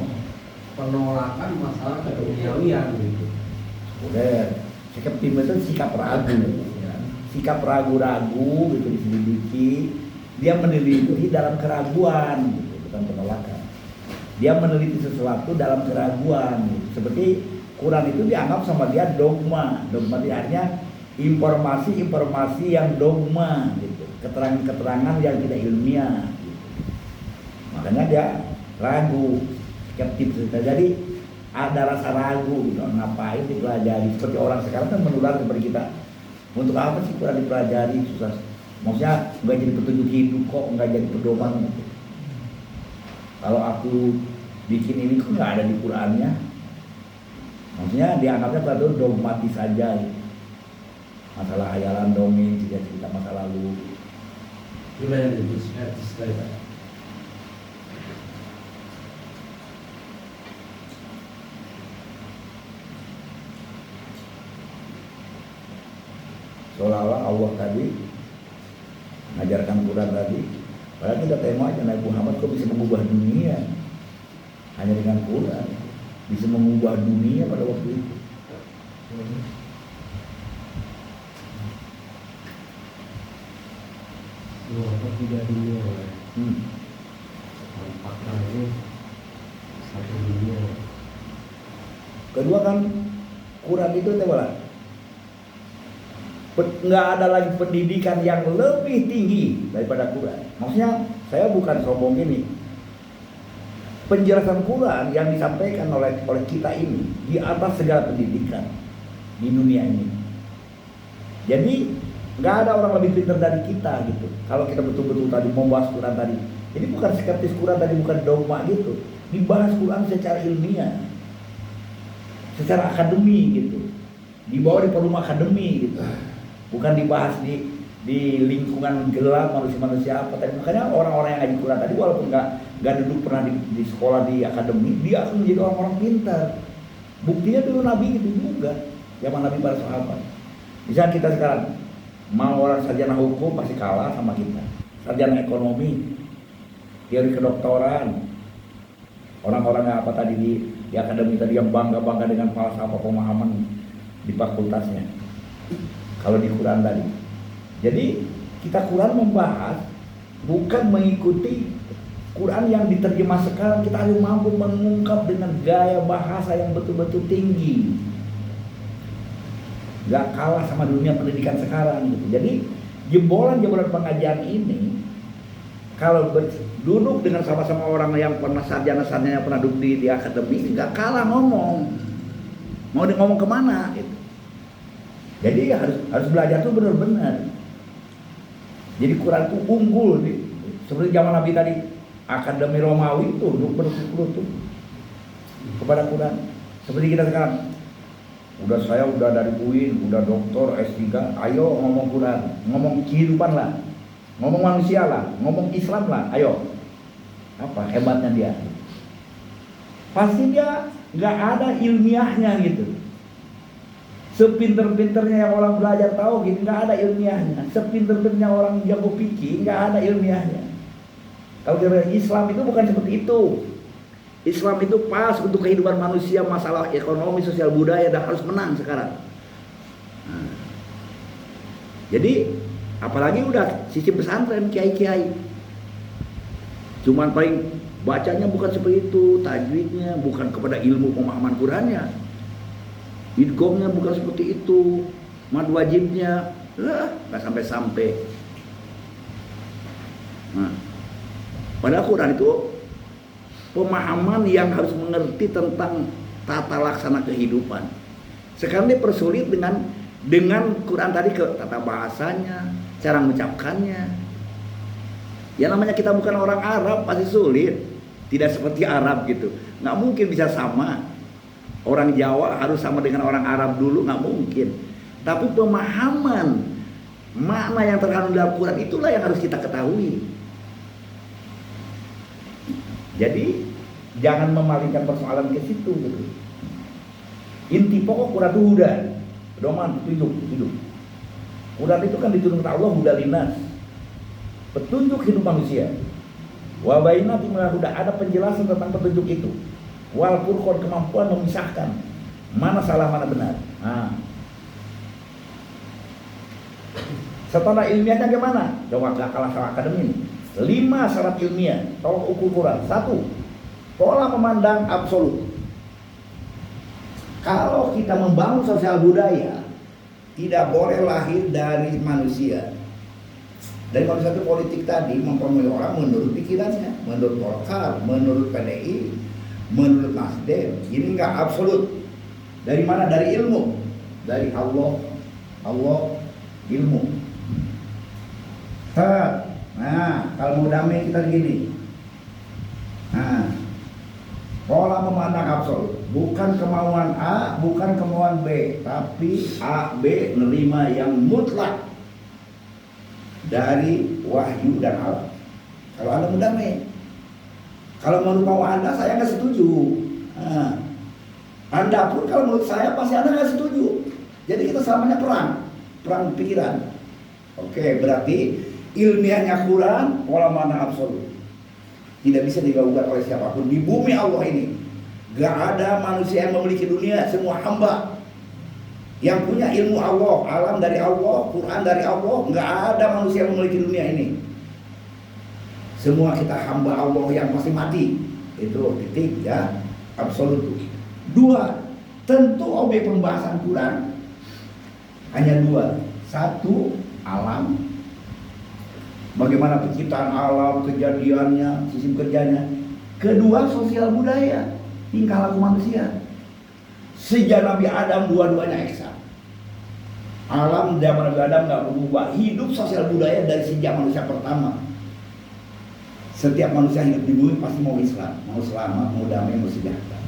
penolakan masalah keduniawian gitu. Udah, skeptisme itu sikap ragu, ya. Sikap ragu-ragu gitu diselidiki. Dia meneliti dalam keraguan, gitu, bukan penolakan. Dia meneliti sesuatu dalam keraguan, gitu. Seperti Quran itu dianggap sama dia dogma. Dogma itu artinya informasi-informasi yang dogma, gitu. Keterangan-keterangan yang tidak ilmiah. Gitu. Makanya dia ragu, skeptis. Jadi ada rasa ragu, gitu. Ngapain dipelajari? Seperti orang sekarang kan menular kepada kita. Untuk apa sih Quran dipelajari? Susah. Maksudnya nggak jadi petunjuk hidup kok, nggak jadi pedoman gitu. Kalau aku bikin ini kok nggak ada di Qurannya. Maksudnya dianggapnya pada dogmatis saja gitu. masalah hayalan dongeng, cerita-cerita masa lalu. Gimana itu cerita? Seolah-olah Allah tadi mengajarkan Quran tadi, padahal kita tengok aja Nabi Muhammad kok bisa mengubah dunia hanya dengan Quran, bisa mengubah dunia pada waktu itu. Apa tidak dunia? Empat kali satu dunia. Kedua kan Quran itu apa? Nggak ada lagi pendidikan yang lebih tinggi daripada Quran. Maksudnya saya bukan sombong ini. Penjelasan Quran yang disampaikan oleh kita ini di atas segala pendidikan di dunia ini. Jadi nggak ada orang lebih pintar dari kita gitu. Kalau kita betul-betul tadi membahas Quran tadi, ini bukan skeptis Quran tadi, bukan dogma gitu. Dibahas Quran secara ilmiah, secara akademi gitu. Dibawa di forum akademi gitu. Bukan dibahas di lingkungan gelap manusia-manusia apa tadi. Makanya orang-orang yang ngaji Quran tadi walaupun nggak duduk pernah di sekolah di akademi, dia akan menjadi orang-orang pintar. Buktinya dulu Nabi itu juga, zaman Nabi para sahabat. Misalnya kita sekarang mau orang sarjana hukum pasti kalah sama kita. Sarjana ekonomi, teori kedokteran, orang-orang yang apa tadi di akademi tadi yang bangga-bangga dengan falsafah pemahaman di fakultasnya. Kalau di Quran tadi, jadi kita Quran membahas bukan mengikuti Quran yang diterjemah sekarang. Kita harus mampu mengungkap dengan gaya bahasa yang betul-betul tinggi, gak kalah sama dunia pendidikan sekarang gitu. Jadi jebolan-jebolan pengajian ini kalau duduk dengan sama-sama orang yang pernah sarjana-sarjana yang pernah duduk di akademi, gak kalah ngomong. Mau ngomong kemana gitu. Jadi harus belajar tuh benar-benar. Jadi Quran itu unggul nih. Seperti zaman Nabi tadi, akademi Romawi itu duduk berlutut kepada Quran. Seperti kita sekarang, saya udah dari UIN, udah doktor S3, ayo ngomong Quran, ngomong kehidupan lah, ngomong manusia lah, ngomong Islam lah, ayo. Apa hebatnya dia? Pasti dia nggak ada ilmiahnya gitu. Sepinter-pinternya yang orang belajar tahu gitu, nggak ada ilmiahnya. Sepinter-pinternya orang jago fikih, nggak ada ilmiahnya. Kalau kita Islam itu bukan seperti itu. Islam itu pas untuk kehidupan manusia, masalah ekonomi, sosial, budaya, dan harus menang sekarang. Nah, jadi apalagi udah sistem pesantren, kiai-kiai. Cuman paling bacanya bukan seperti itu, tajwidnya bukan kepada ilmu pemahaman Qurannya. Idghamnya bukan seperti itu, mad wajibnya nggak sampai-sampai. Nah, padahal Quran itu pemahaman yang harus mengerti tentang tata laksana kehidupan. Sekarang dipersulit dengan Quran tadi ke tata bahasanya, cara mengucapkannya. Ya namanya kita bukan orang Arab pasti sulit, tidak seperti Arab gitu. Nggak mungkin bisa sama. Orang Jawa harus sama dengan orang Arab dulu, nggak mungkin. Tapi pemahaman makna yang terkandung dalam Quran itulah yang harus kita ketahui. Jadi jangan memalingkan persoalan ke situ gitu. Inti pokok Quran itu huda, pedoman, petunjuk. Quran itu kan diturunkan Allah huda linas, petunjuk hidup manusia. Wa bainakum huda, ada penjelasan tentang petunjuk itu. Wal furqan, kemampuan memisahkan mana salah mana benar. Nah, setelah ilmiahnya gimana? Coba gak kalah sama akademi ini. 5 syarat ilmiah tolak ukur Quran. 1, pola memandang absolut. Kalau kita membangun sosial budaya, tidak boleh lahir dari manusia. Dari manusia itu politik tadi mempengaruhi orang menurut pikirannya, menurut Golkar, menurut PDI, menurut Nasdem. Ini enggak absolut. Dari mana? Dari ilmu. Dari Allah ilmu. Nah, kalau mau damai kita gini. Nah, Pola memandang absolut, bukan kemauan A, bukan kemauan B, tapi A, B nerima yang mutlak dari wahyu dan alam. Kalau Anda mendamai, kalau menurut mau Anda, saya nggak setuju. Nah, Anda pun kalau menurut saya pasti Anda nggak setuju. Jadi kita selamanya perang pikiran. Oke, berarti ilmiahnya Quran, pola mana absolut. Tidak bisa diganggu oleh siapapun di bumi Allah ini. Gak ada manusia yang memiliki dunia, semua hamba yang punya ilmu Allah, alam dari Allah, Quran dari Allah. Gak ada manusia yang memiliki dunia ini. Semua kita hamba Allah yang pasti mati. Itu titik ya, absolut. Dua, tentu objek pembahasan Quran hanya dua. Satu, alam, bagaimana penciptaan alam, kejadiannya, sistem kerjanya. Kedua, sosial budaya, tingkah laku manusia. Sejak Nabi Adam dua-duanya eksak. Alam zaman Nabi Adam nggak berubah. Hidup sosial budaya dari sejak manusia pertama. Setiap manusia hidup di bumi pasti mau Islam, mau selamat, mau damai, mau sejahtera.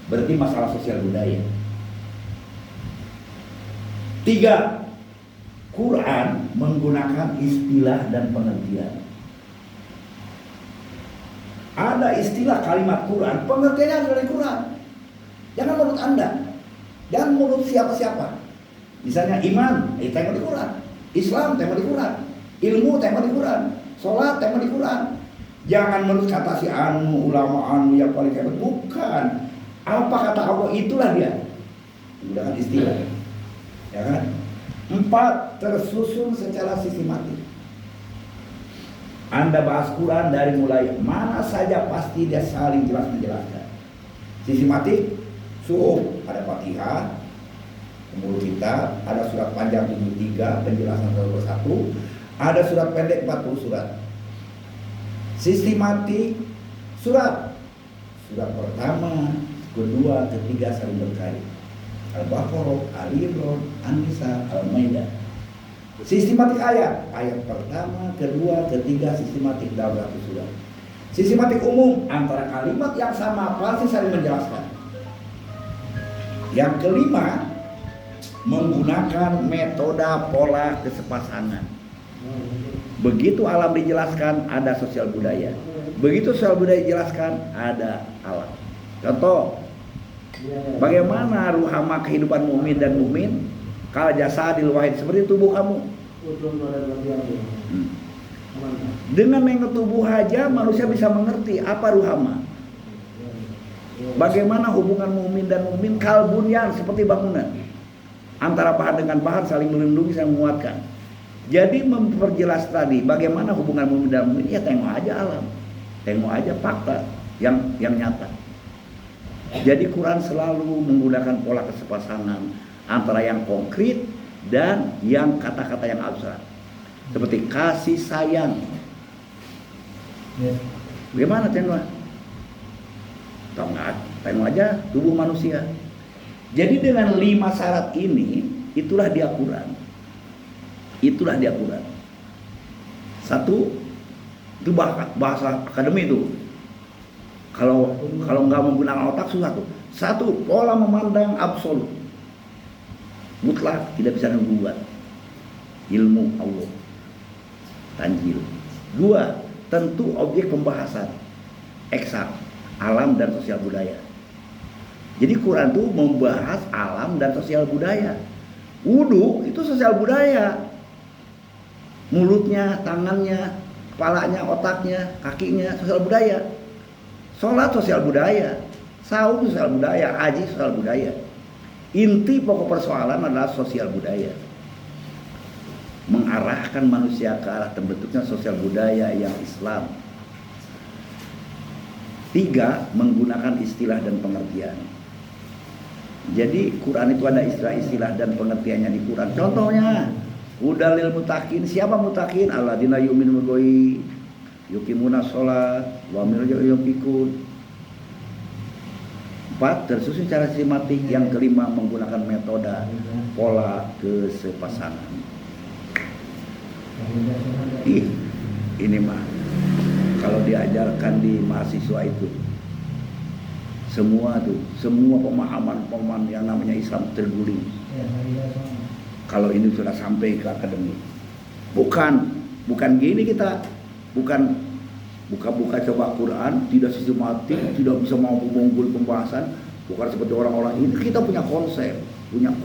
Berarti masalah sosial budaya. Tiga, Quran menggunakan istilah dan pengertian. Ada istilah kalimat Quran, pengertiannya dari Quran. Jangan menurut Anda, jangan menurut siapa-siapa. Misalnya iman, tema di Quran. Islam, tema di Quran. Ilmu, tema di Quran. Sholat, tema di Quran. Jangan menurut kata si anu, ulama anu yang paling hebat. Bukan. Apa kata Allah, itulah dia. Menggunakan istilah. Ya kan? 4, tersusun secara sistematik. Anda bahas Quran dari mulai mana saja pasti dia saling jelas menjelaskan. Sistematik, ada Fatihah, kemudian kita ada surat panjang 73 penjelasan satu persatu, ada surat pendek 40 surat. Sistematik surat pertama, kedua, ketiga saling berkait. Al-Baqarah, Al-Imran, An-Nisa, Al-Maidah. Sistematik ayat pertama, kedua, ketiga, sistematik dalam satu surat. Sistematik umum, antara kalimat yang sama pasti saling menjelaskan. Yang kelima, menggunakan metode pola kesepasangan. Begitu alam dijelaskan, ada sosial budaya. Begitu sosial budaya dijelaskan, ada alam. Contoh, bagaimana ruhama kehidupan mukmin dan mukmin? Kalau jasadil wahid, seperti tubuh kamu. Dengan mengenai tubuh aja manusia bisa mengerti apa ruhama. Bagaimana hubungan mukmin dan mukmin, kalbunyan, seperti bangunan. Antara bahan dengan bahan saling melindungi, saling menguatkan. Jadi memperjelas tadi bagaimana hubungan mukmin dan mukmin, ya tengok aja alam. Tengok aja fakta yang nyata. Jadi Quran selalu menggunakan pola kesepasangan antara yang konkret dan yang kata-kata yang abstrak. Seperti kasih sayang. Bagaimana tengok? Tengok aja tubuh manusia. Jadi dengan 5 syarat ini, itulah dia Quran. Itulah dia Quran. Satu, itu bahasa akademi itu. Kalau nggak menggunakan otak susah tuh. Satu, pola memandang absolut, mutlak, tidak bisa mengubah. Ilmu Allah, tanjil. 2, tentu objek pembahasan, eksak, alam dan sosial budaya. Jadi Quran itu membahas alam dan sosial budaya. Wudu itu sosial budaya. Mulutnya, tangannya, kepalanya, otaknya, kakinya, sosial budaya. Sholat sosial budaya, saum sosial budaya, haji sosial budaya. Inti pokok persoalan adalah sosial budaya. Mengarahkan manusia ke arah terbentuknya sosial budaya yang Islam. 3, menggunakan istilah dan pengertian. Jadi Quran itu ada istilah-istilah dan pengertiannya di Quran. Contohnya, hudalil mutakin. Siapa mutakin? Alladzina yu'minu bil yuqimuna sholat wa mimma yunfiqun. 4, tersusun secara sistematik. Yang kelima, menggunakan metode pola kesepasangan. Ini mah kalau diajarkan di mahasiswa itu Semua pemahaman yang namanya Islam terguling. Kalau ini sudah sampai ke akademik. Bukan gini kita, bukan buka-buka coba Quran, tidak sistematik, tidak bisa mampu mengunggul pembahasan, bukan seperti orang-orang ini. Kita punya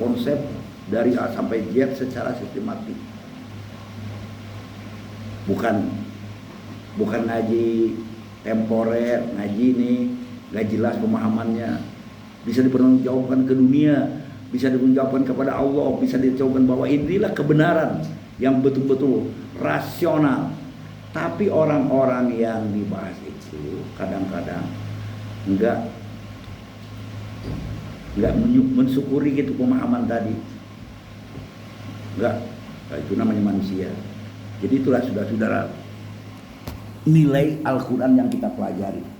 konsep dari A sampai Z secara sistematik. Bukan ngaji temporer, ngaji ini nggak jelas pemahamannya, bisa dipertanggungjawabkan ke dunia, bisa dipertanggungjawabkan kepada Allah, bisa dicoba bahwa inilah kebenaran yang betul-betul rasional. Tapi orang-orang yang dibahas itu kadang-kadang enggak mensyukuri gitu pemahaman tadi. Enggak, itu namanya manusia. Jadi itulah saudara-saudara nilai Al-Quran yang kita pelajari.